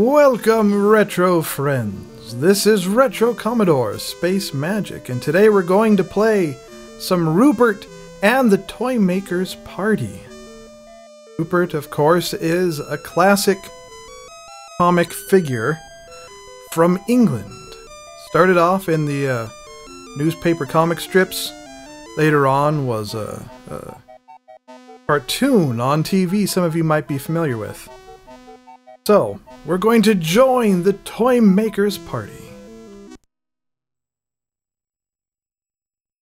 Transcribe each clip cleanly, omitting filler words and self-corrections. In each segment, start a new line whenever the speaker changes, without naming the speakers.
Welcome, retro friends. This is Retro Commodore Space Magic, and today we're going to play some Rupert and the Toymaker's Party. Rupert, of course, is a classic comic figure from England. Started off in the newspaper comic strips. Later on was a cartoon on TV some of you might be familiar with. So, we're going to join the Toymaker's Party.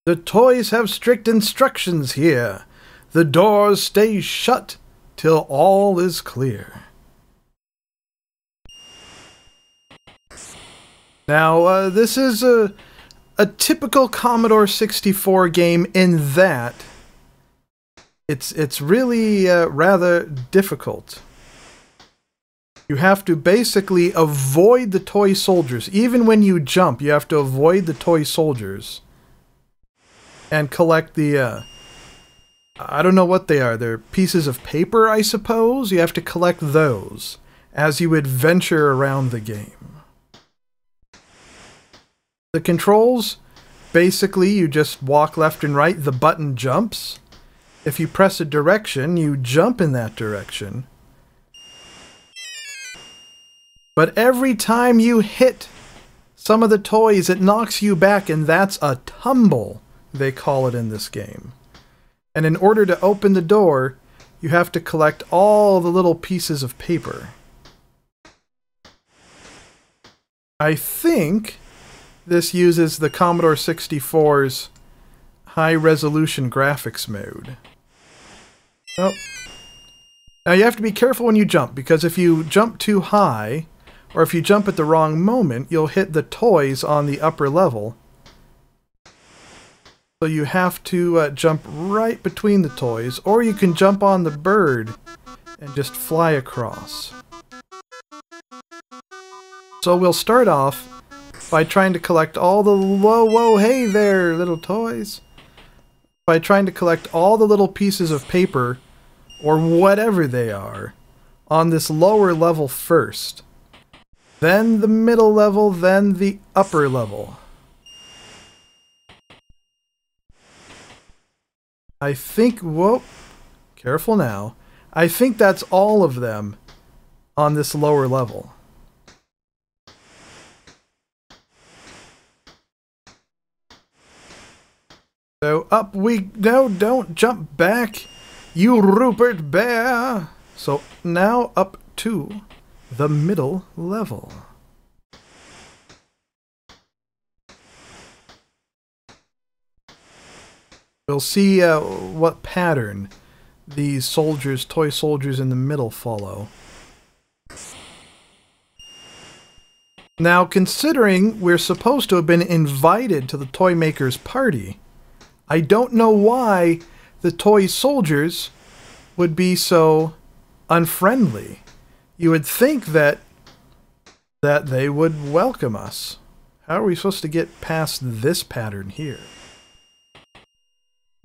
The toys have strict instructions here. The doors stay shut till all is clear. Now, this is a typical Commodore 64 game in that it's really rather difficult. You have to basically avoid the toy soldiers. Even when you jump, you have to avoid the toy soldiers. And collect the, I don't know what they are. They're pieces of paper, I suppose? You have to collect those as you adventure around the game. The controls, basically you just walk left and right, the button jumps. If you press a direction, you jump in that direction. But every time you hit some of the toys, it knocks you back, and that's a tumble, they call it in this game. And in order to open the door, you have to collect all the little pieces of paper. I think this uses the Commodore 64's high-resolution graphics mode. Oh. Now you have to be careful when you jump, because if you jump too high, or if you jump at the wrong moment, you'll hit the toys on the upper level. So you have to jump right between the toys, or you can jump on the bird and just fly across. So we'll start off by trying to collect all the... Whoa, hey there, little toys! By trying to collect all the little pieces of paper, or whatever they are, on this lower level first. Then the middle level, then the upper level. I think, whoa, careful now. I think that's all of them on this lower level. So up we, no, don't jump back, you Rupert Bear. So now up to the middle level. We'll see what pattern these soldiers, toy soldiers in the middle follow. Now, considering we're supposed to have been invited to the Toymaker's Party, I don't know why the toy soldiers would be so unfriendly. You would think that they would welcome us. How are we supposed to get past this pattern here?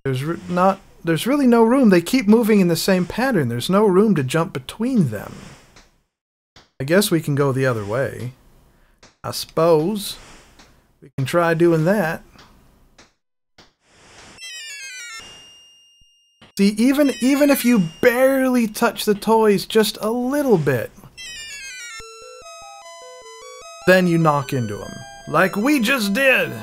There's really no room. They keep moving in the same pattern. There's no room to jump between them. I guess we can go the other way. I suppose we can try doing that. See, even if you barely touch the toys just a little bit, then you knock into them, like we just did.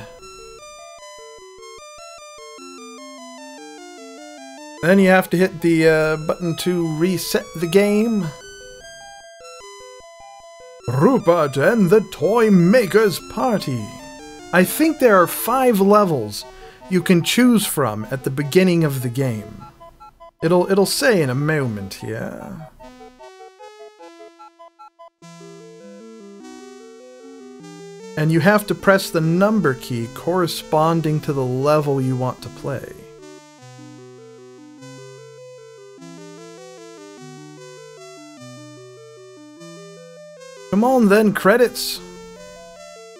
Then you have to hit the button to reset the game. Rupert and the Toymaker's Party. I think there are 5 levels you can choose from at the beginning of the game. It'll say in a moment here. And you have to press the number key corresponding to the level you want to play. Come on then, credits!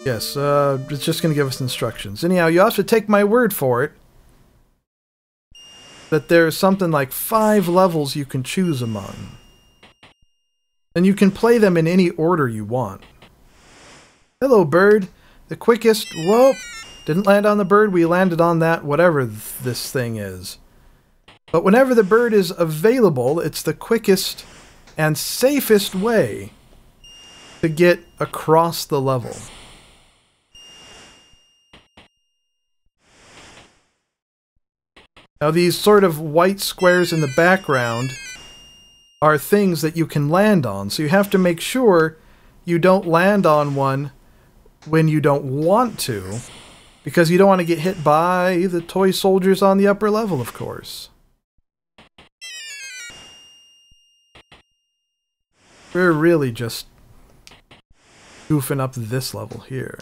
Yes, it's just gonna give us instructions. Anyhow, you have to take my word for it that there's something like 5 levels you can choose among. And you can play them in any order you want. Hello, bird. The quickest... Whoa! Didn't land on the bird. We landed on that, whatever this thing is. But whenever the bird is available, it's the quickest and safest way to get across the level. Now these sort of white squares in the background are things that you can land on, so you have to make sure you don't land on one when you don't want to, because you don't want to get hit by the toy soldiers on the upper level, of course. We're really just goofing up this level here.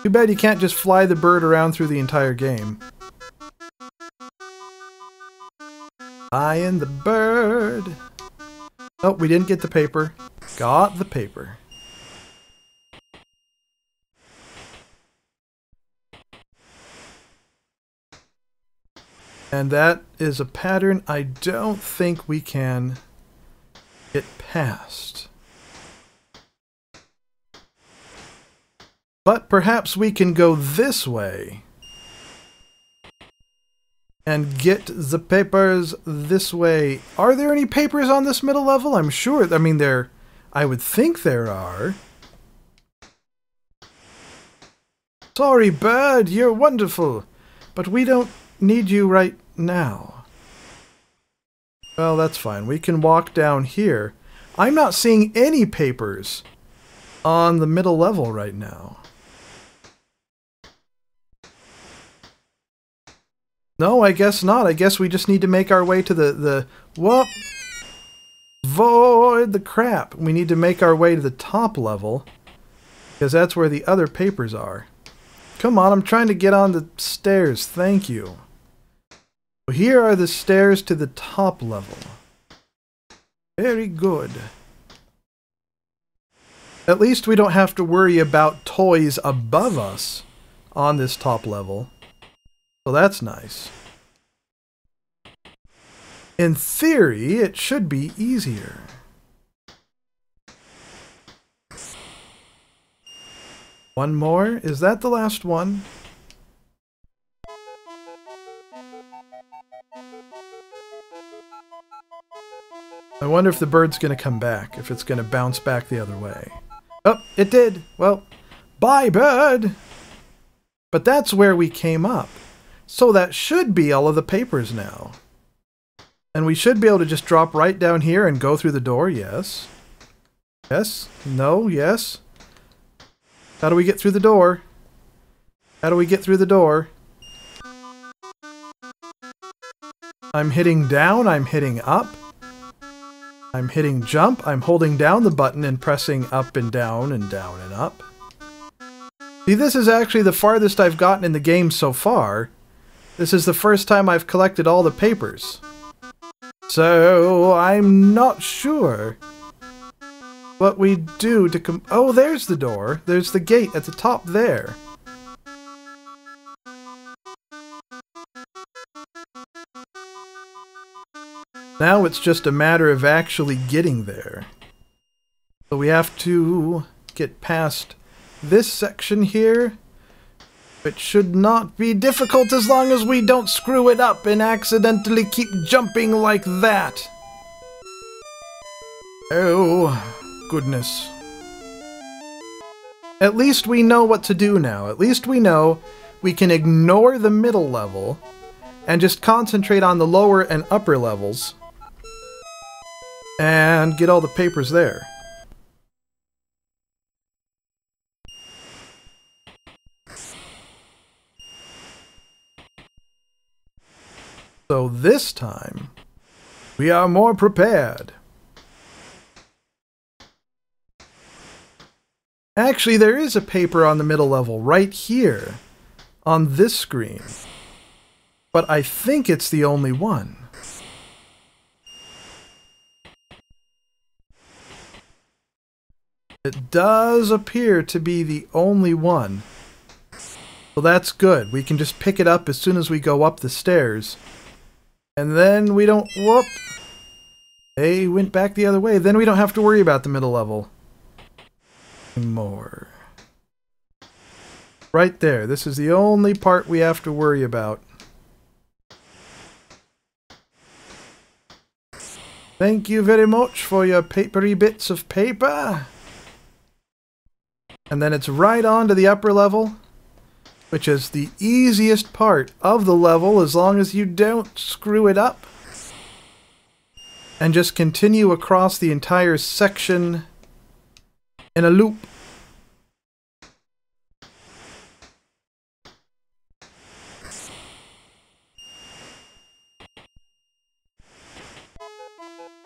Too bad you can't just fly the bird around through the entire game. Flying the bird. Oh, we didn't get the paper. Got the paper. And that is a pattern I don't think we can get past. But perhaps we can go this way and get the papers this way. Are there any papers on this middle level? I'm sure. I mean, I would think there are. Sorry, bird, you're wonderful, but we don't need you right now. Well, that's fine. We can walk down here. I'm not seeing any papers on the middle level right now. No, I guess not. I guess we just need to make our way to the whoop! Void the crap. We need to make our way to the top level, because that's where the other papers are. Come on, I'm trying to get on the stairs. Thank you. Well, here are the stairs to the top level. Very good. At least we don't have to worry about toys above us on this top level. So that's nice. In theory, it should be easier. One more? Is that the last one? I wonder if the bird's going to come back, if it's going to bounce back the other way. Oh, it did! Well, bye, bird! But that's where we came up. So that should be all of the papers now. And we should be able to just drop right down here and go through the door, yes. Yes? No? Yes? How do we get through the door? How do we get through the door? I'm hitting down, I'm hitting up. I'm hitting jump, I'm holding down the button and pressing up and down and down and up. See, this is actually the farthest I've gotten in the game so far. This is the first time I've collected all the papers. So, I'm not sure what we do to oh, there's the door. There's the gate at the top there. Now it's just a matter of actually getting there. So we have to get past this section here. It should not be difficult as long as we don't screw it up and accidentally keep jumping like that. Oh, goodness. At least we know what to do now. At least we know we can ignore the middle level and just concentrate on the lower and upper levels and get all the papers there. So this time, we are more prepared. Actually, there is a paper on the middle level right here on this screen. But I think it's the only one. It does appear to be the only one. Well, that's good. We can just pick it up as soon as we go up the stairs. And then we don't, whoop, They went back the other way. Then we don't have to worry about the middle level anymore. Right there. This is the only part we have to worry about. Thank you very much for your papery bits of paper. And then it's right on to the upper level, which is the easiest part of the level as long as you don't screw it up. And just continue across the entire section in a loop.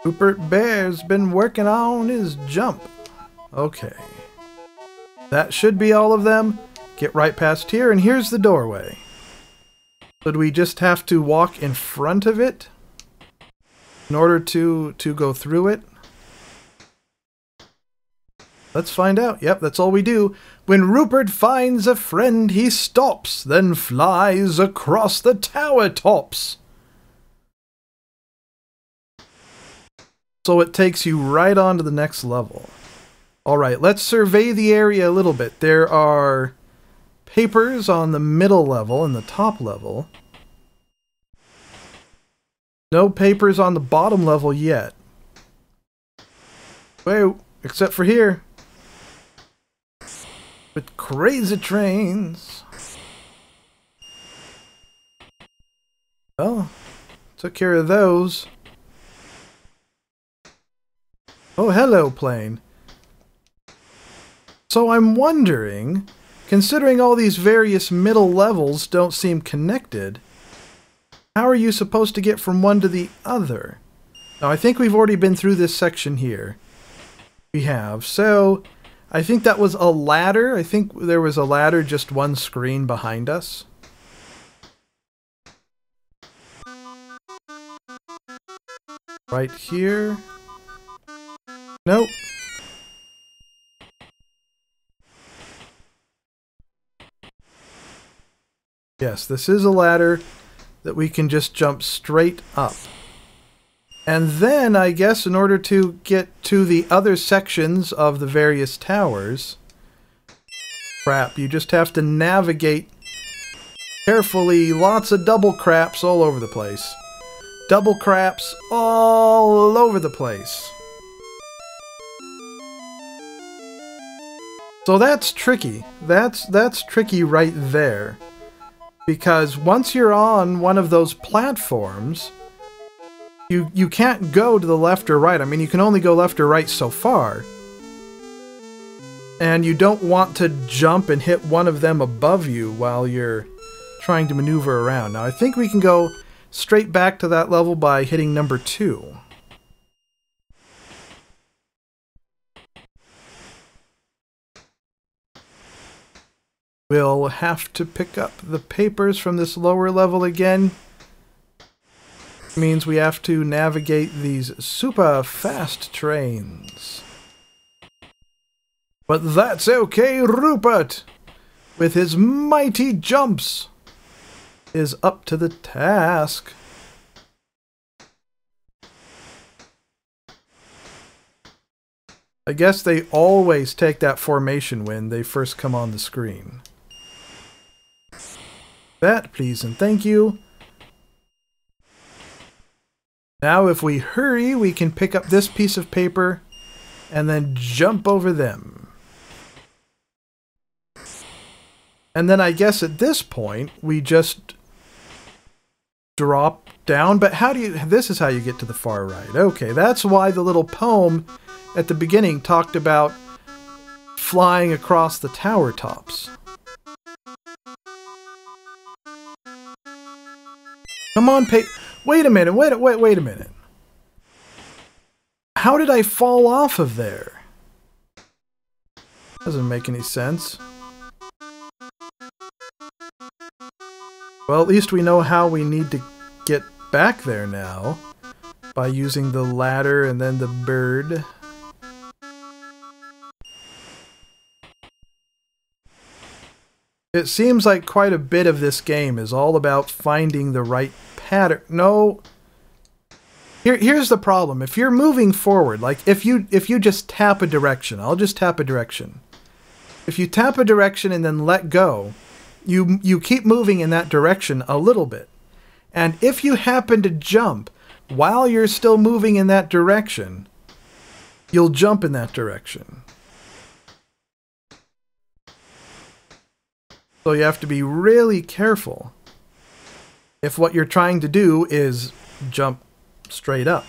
Rupert Bear's been working on his jump. Okay. That should be all of them. Get right past here, and here's the doorway. Should we just have to walk in front of it in order to go through it? Let's find out. Yep, that's all we do. When Rupert finds a friend, he stops, then flies across the tower tops. So it takes you right on to the next level. Alright, let's survey the area a little bit. There are papers on the middle level and the top level. No papers on the bottom level yet. Wait, except for here. With crazy trains. Well, took care of those. Oh, hello, plane. So I'm wondering, considering all these various middle levels don't seem connected, how are you supposed to get from one to the other? Now, I think we've already been through this section here. We have. So, I think that was a ladder. I think there was a ladder just one screen behind us. Right here. Nope. Yes, this is a ladder that we can just jump straight up. And then, I guess, in order to get to the other sections of the various towers, crap, you just have to navigate carefully. Lots of double craps all over the place. Double craps all over the place. So that's tricky. That's tricky right there. Because once you're on one of those platforms, you can't go to the left or right. I mean, you can only go left or right so far. And you don't want to jump and hit one of them above you while you're trying to maneuver around. Now, I think we can go straight back to that level by hitting number 2. We'll have to pick up the papers from this lower level again. Means we have to navigate these super fast trains. But that's okay, Rupert, with his mighty jumps, is up to the task. I guess they always take that formation when they first come on the screen. That, please, and thank you. Now, if we hurry, we can pick up this piece of paper and then jump over them. And then I guess at this point, we just drop down. But how do you... This is how you get to the far right. Okay, that's why the little poem at the beginning talked about flying across the tower tops. Come on, wait a minute, wait a minute. How did I fall off of there? Doesn't make any sense. Well, at least we know how we need to get back there now. By using the ladder and then the bird. It seems like quite a bit of this game is all about finding the right pattern. No. Here's the problem. If you're moving forward, like if you just tap a direction, I'll just tap a direction. If you tap a direction and then let go, you keep moving in that direction a little bit. And if you happen to jump while you're still moving in that direction, you'll jump in that direction. So you have to be really careful if what you're trying to do is jump straight up.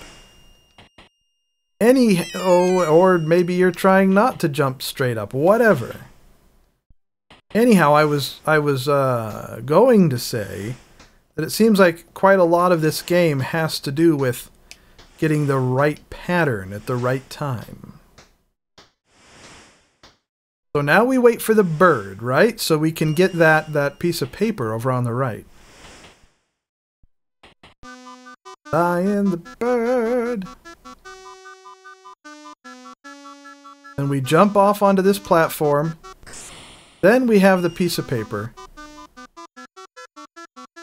Or maybe you're trying not to jump straight up, whatever. Anyhow, I was going to say that it seems like quite a lot of this game has to do with getting the right pattern at the right time. So now we wait for the bird, right? So we can get that piece of paper over on the right. Flying the bird. And we jump off onto this platform. Then we have the piece of paper.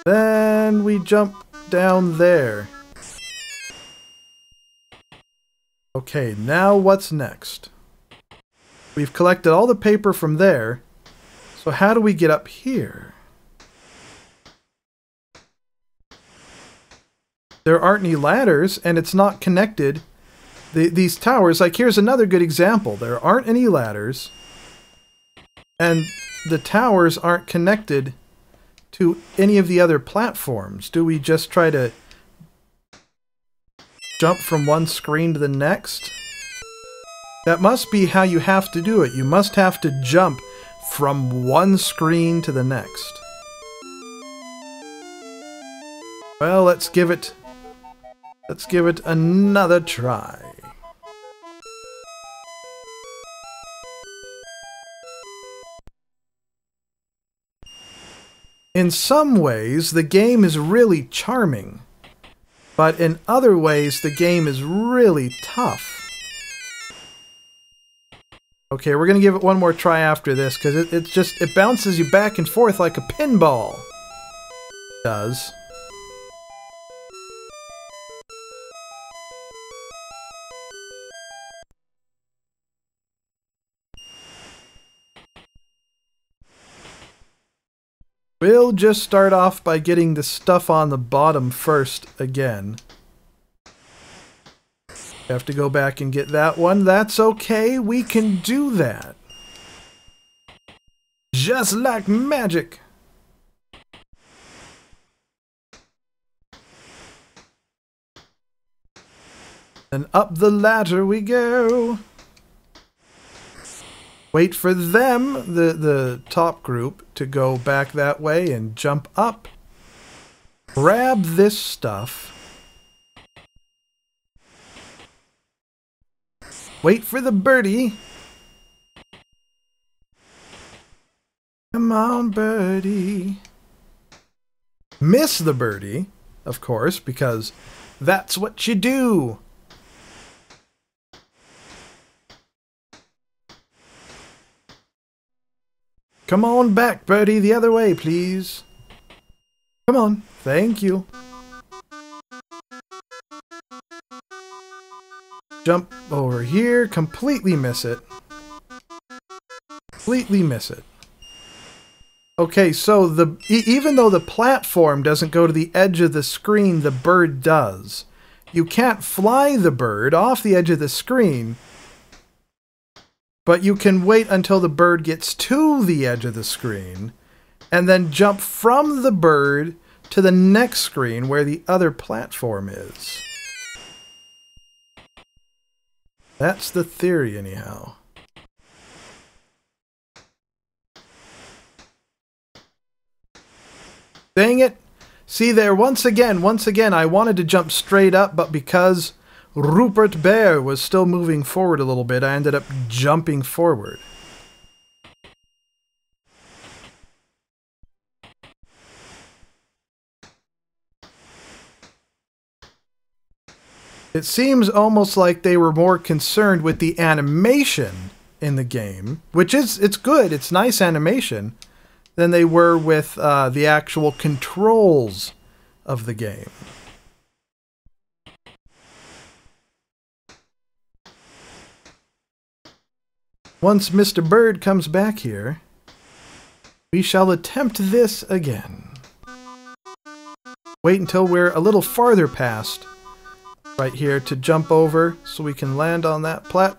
Then we jump down there. Okay, now what's next? We've collected all the paper from there. So how do we get up here? There aren't any ladders, and it's not connected. These towers, like here's another good example. There aren't any ladders, and the towers aren't connected to any of the other platforms. Do we just try to jump from one screen to the next? That must be how you have to do it. You must have to jump from one screen to the next. Well, let's give it another try. In some ways, the game is really charming, but in other ways, the game is really tough. Okay, we're gonna give it one more try after this, because it bounces you back and forth like a pinball. It does. We'll just start off by getting the stuff on the bottom first again. Have to go back and get that one. That's okay. We can do that. Just like magic. And up the ladder we go. Wait for them, the top group, to go back that way and jump up. Grab this stuff. Wait for the birdie. Come on, birdie. Miss the birdie, of course, because that's what you do. Come on back, birdie, the other way, please. Come on, thank you. Jump over here, completely miss it. Completely miss it. Okay, so even though the platform doesn't go to the edge of the screen, the bird does. You can't fly the bird off the edge of the screen, but you can wait until the bird gets to the edge of the screen, and then jump from the bird to the next screen where the other platform is. That's the theory, anyhow. Dang it! See there, once again, I wanted to jump straight up, but because Rupert Bear was still moving forward a little bit, I ended up jumping forward. It seems almost like they were more concerned with the animation in the game, which it's good, it's nice animation, than they were with the actual controls of the game. Once Mr. Bird comes back here, we shall attempt this again. Wait until we're a little farther past right here to jump over so we can land on that plat.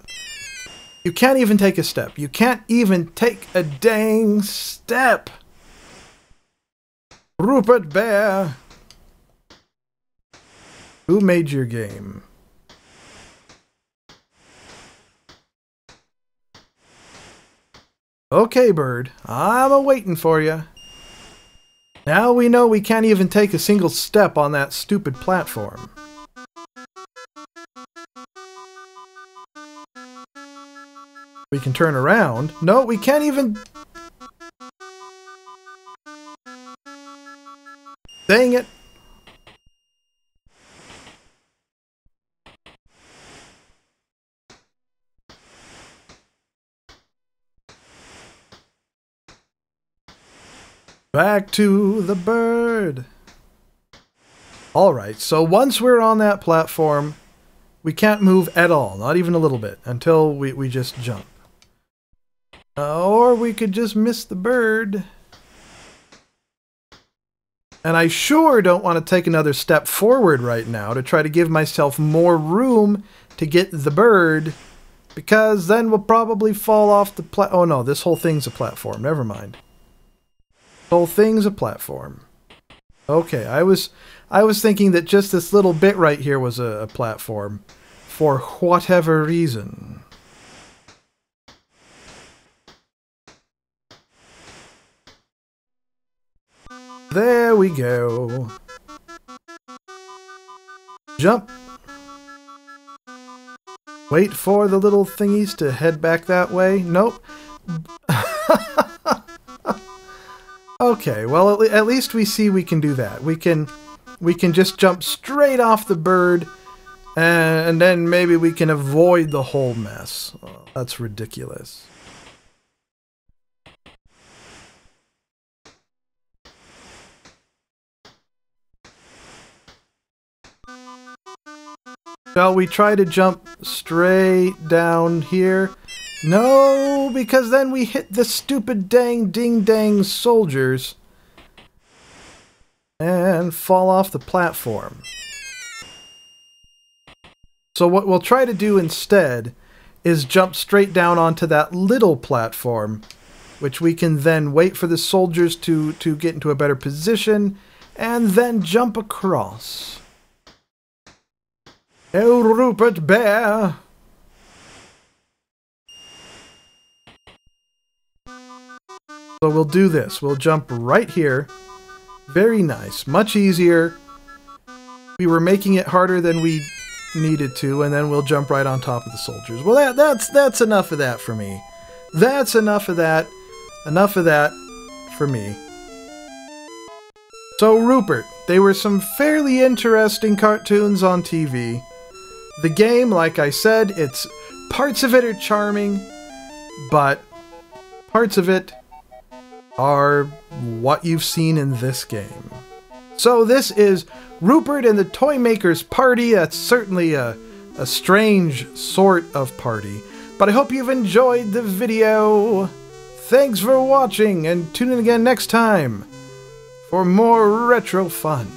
You can't even take a step. You can't even take a dang step. Rupert Bear. Who made your game? Okay, Bird. I'm a-waiting for you. Now we know we can't even take a single step on that stupid platform. We can turn around. No, we can't even... Dang it! Back to the bird. Alright, so once we're on that platform, we can't move at all, not even a little bit, until we just jump. Or we could just miss the bird. And I sure don't want to take another step forward right now to try to give myself more room to get the bird, because then we'll probably fall off the oh no, this whole thing's a platform, never mind. The whole thing's a platform. Okay, I was thinking that just this little bit right here was a platform, for whatever reason. There we go. Jump. Wait for the little thingies to head back that way. Nope. Okay, well at least we see we can do that. We can just jump straight off the bird, and then maybe we can avoid the whole mess. Oh, that's ridiculous. Shall we try to jump straight down here? No, because then we hit the stupid dang ding-dang soldiers and fall off the platform. So what we'll try to do instead is jump straight down onto that little platform, which we can then wait for the soldiers to get into a better position, and then jump across. Oh, Rupert Bear! So we'll do this. We'll jump right here. Very nice. Much easier. We were making it harder than we needed to, and then we'll jump right on top of the soldiers. Well, that's enough of that for me. That's enough of that. Enough of that for me. So, Rupert, they were some fairly interesting cartoons on TV. The game, like I said, parts of it are charming, but parts of it are what you've seen in this game. So this is Rupert and the Toymaker's party. That's certainly a strange sort of party, but I hope you've enjoyed the video. Thanks for watching, and tune in again next time for more retro fun.